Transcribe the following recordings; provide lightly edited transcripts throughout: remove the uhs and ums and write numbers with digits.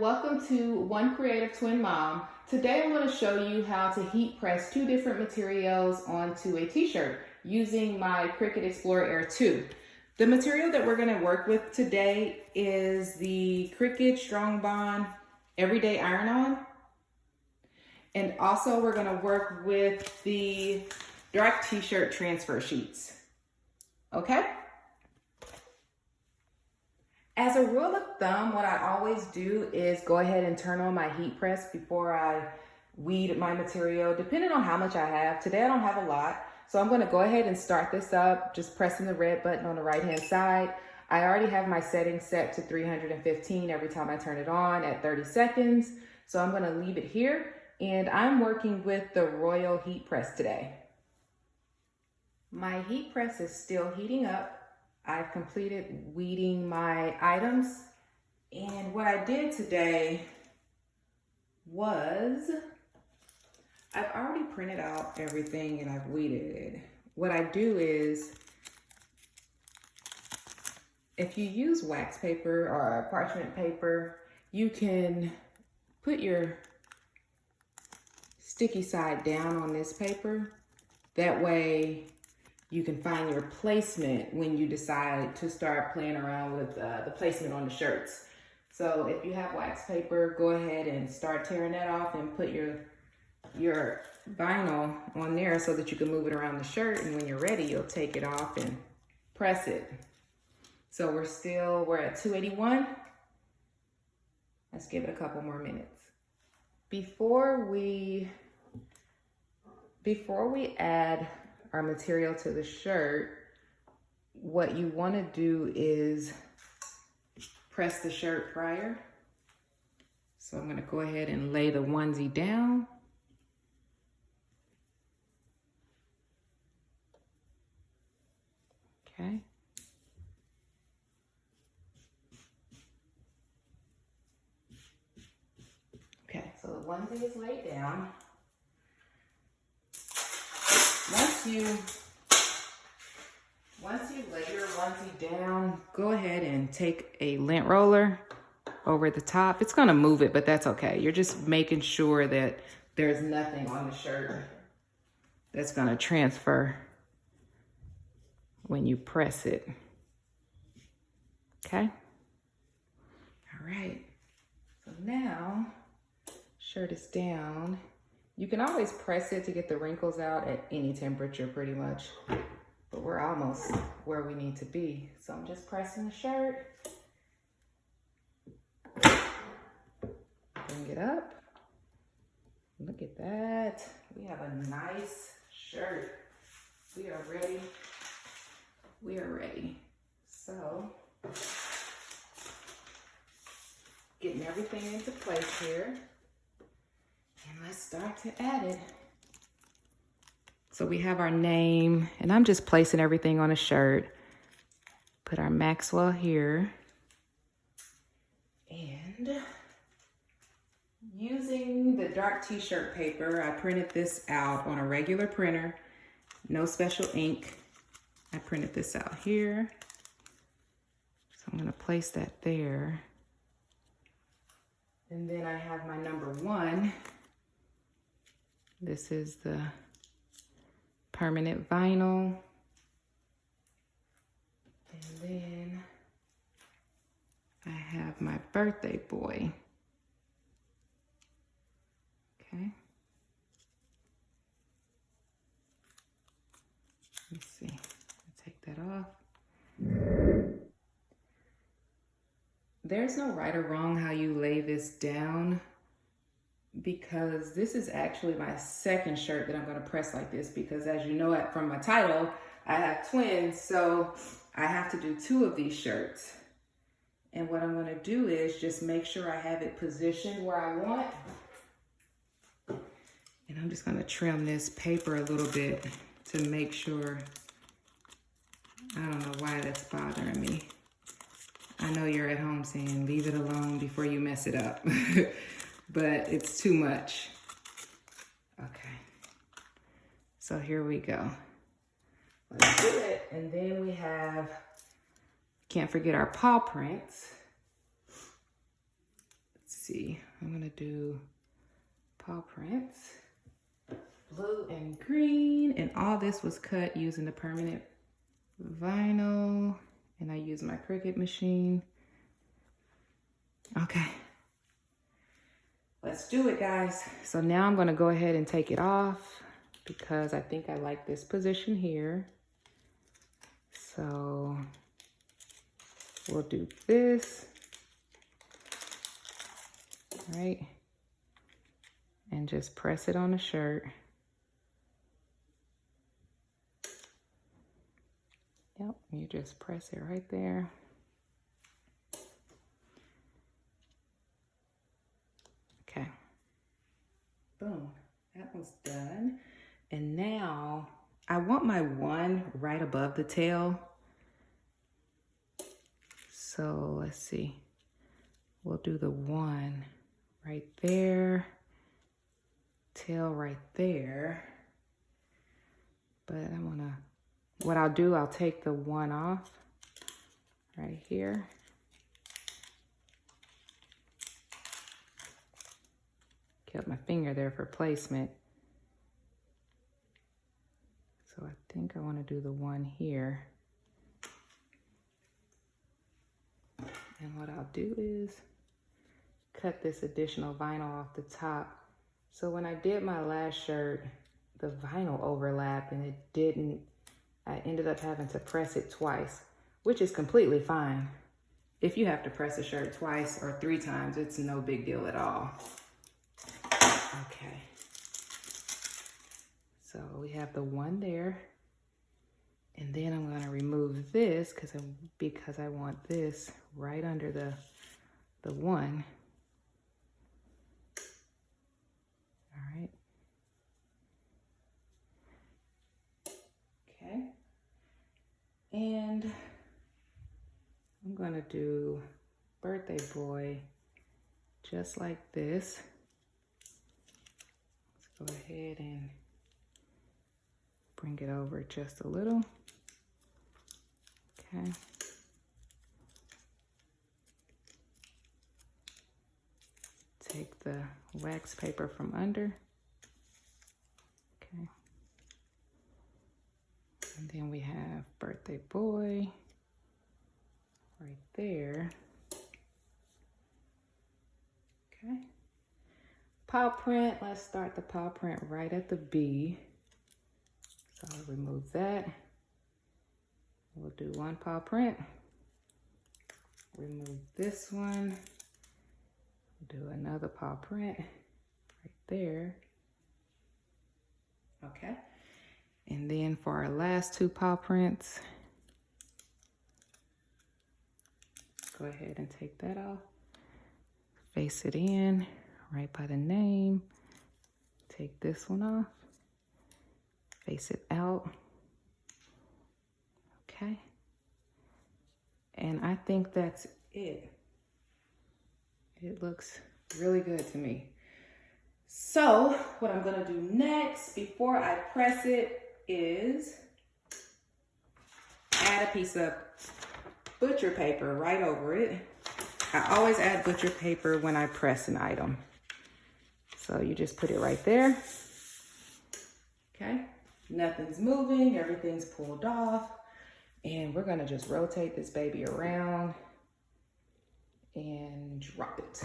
welcome to One Creative Twin Mom. Today I'm going to show you how to heat press two different materials onto a t-shirt using my Cricut Explorer Air 2. The material that we're going to work with today is the Cricut Strong Bond Everyday Iron-On. And also we're going to work with the dark t-shirt transfer sheets. Okay? As a rule of thumb, what I always do is go ahead and turn on my heat press before I weed my material, depending on how much I have. Today I don't have a lot, so I'm going to go ahead and start this up, just pressing the red button on the right hand side. I already have my settings set to 315 every time I turn it on at 30 seconds. So I'm going to leave it here, and I'm working with the Royal heat press today. My heat press is still heating up. I've completed weeding my items, and what I did today was I've already printed out everything and I've weeded. What I do is, if you use wax paper or parchment paper, you can put your sticky side down on this paper. That way you can find your placement when you decide to start playing around with the placement on the shirts. So if you have wax paper, go ahead and start tearing that off and put your vinyl on there so that you can move it around the shirt, and when you're ready, you'll take it off and press it. So we're at 281. Let's give it a couple more minutes. Before we add our material to the shirt, what you want to do is press the shirt prior. So I'm going to go ahead and lay the onesie down. Okay. Okay, so the onesie is laid down. Once you lay your onesie down, go ahead and take a lint roller over the top. It's gonna move it, but that's okay. You're just making sure that there's nothing on the shirt that's gonna transfer when you press it. Okay? All right. So now, shirt is down. You can always press it to get the wrinkles out at any temperature pretty much, but we're almost where we need to be. So I'm just pressing the shirt. Bring it up. Look at that. We have a nice shirt. We are ready. We are ready. So, getting everything into place here. And let's start to add it. So we have our name, and I'm just placing everything on a shirt. Put our Maxwell here. And using the dark t-shirt paper, I printed this out on a regular printer, no special ink. I printed this out here. So I'm gonna place that there. And then I have my number 1. This is the permanent vinyl. And then I have my birthday boy. Okay. Let's see. I'll take that off. There's no right or wrong how you lay this down, because this is actually my second shirt that I'm going to press like this, because as you know from my title, I have twins, so I have to do 2 of these shirts. And what I'm going to do is just make sure I have it positioned where I want. And I'm just going to trim this paper a little bit to make sure. I don't know why that's bothering me. I know you're at home saying, leave it alone before you mess it up. But it's too much. Okay. So here we go. Let's do it. And then we have, can't forget our paw prints. Let's see. I'm gonna do paw prints, blue and green, and all this was cut using the permanent vinyl, and I use my Cricut machine. Okay, let's do it, guys. So now I'm gonna go ahead and take it off because I think I like this position here. So we'll do this, right? And just press it on the shirt. Yep, you just press it right there. Okay. Boom, that one's done. And now I want my one right above the tail. So let's see. We'll do the one right there. Tail right there. But what I'll do, I'll take the one off right here. Kept my finger there for placement. So I think I want to do the one here. And what I'll do is cut this additional vinyl off the top. So when I did my last shirt, the vinyl overlapped and it didn't, I ended up having to press it twice, which is completely fine. If you have to press a shirt twice or 3 times, it's no big deal at all. Okay. So we have the one there. And then I'm gonna remove this because I want this right under the one. All right. Okay. And I'm gonna do birthday boy just like this. Let's go ahead and bring it over just a little. Okay. Take the wax paper from under. Okay. And then we have birthday boy right there. Okay. Paw print, let's start the paw print right at the B. So I'll remove that. We'll do one paw print. Remove this one. Do another paw print right there. Okay. And then for our last 2 paw prints, go ahead and take that off. Face it in right by the name. Take this one off. Face it out. Okay. And I think that's it. It looks really good to me. So what I'm gonna do next before I press it is add a piece of butcher paper right over it. I always add butcher paper when I press an item. So you just put it right there. Okay, nothing's moving, everything's pulled off. And we're gonna just rotate this baby around and drop it.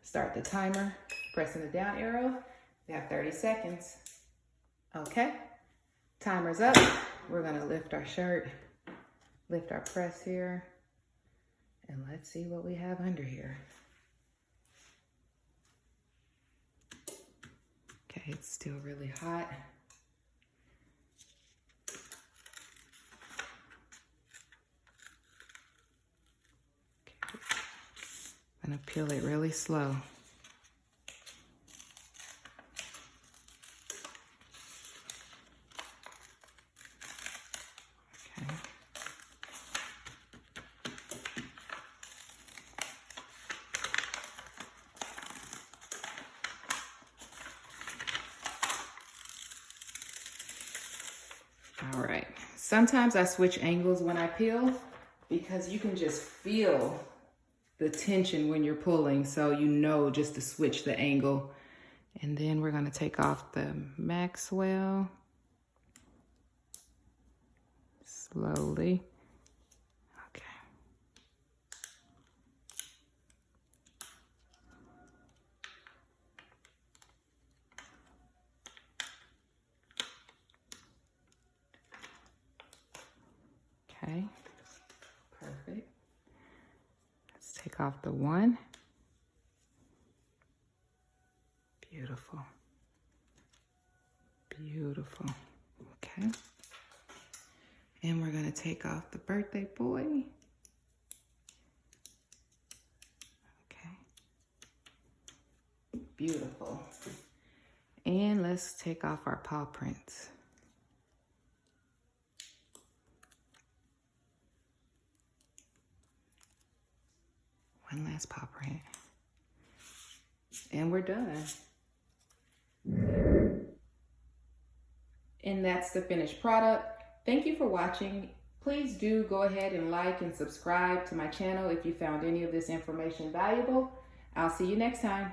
Start the timer, pressing the down arrow. We have 30 seconds. Okay, timer's up. We're gonna lift our shirt, lift our press here, and let's see what we have under here. Okay, it's still really hot. I'm gonna peel it really slow. Okay. All right, sometimes I switch angles when I peel because you can just feel the tension when you're pulling, so you know just to switch the angle. And then we're gonna take off the Maxwell slowly. Okay. Okay, perfect. Let's take off the one. Beautiful. Beautiful. Okay. And we're gonna take off the birthday boy. Okay. Beautiful. And let's take off our paw prints. One last paw print. And we're done. And that's the finished product. Thank you for watching. Please do go ahead and like and subscribe to my channel if you found any of this information valuable. I'll see you next time.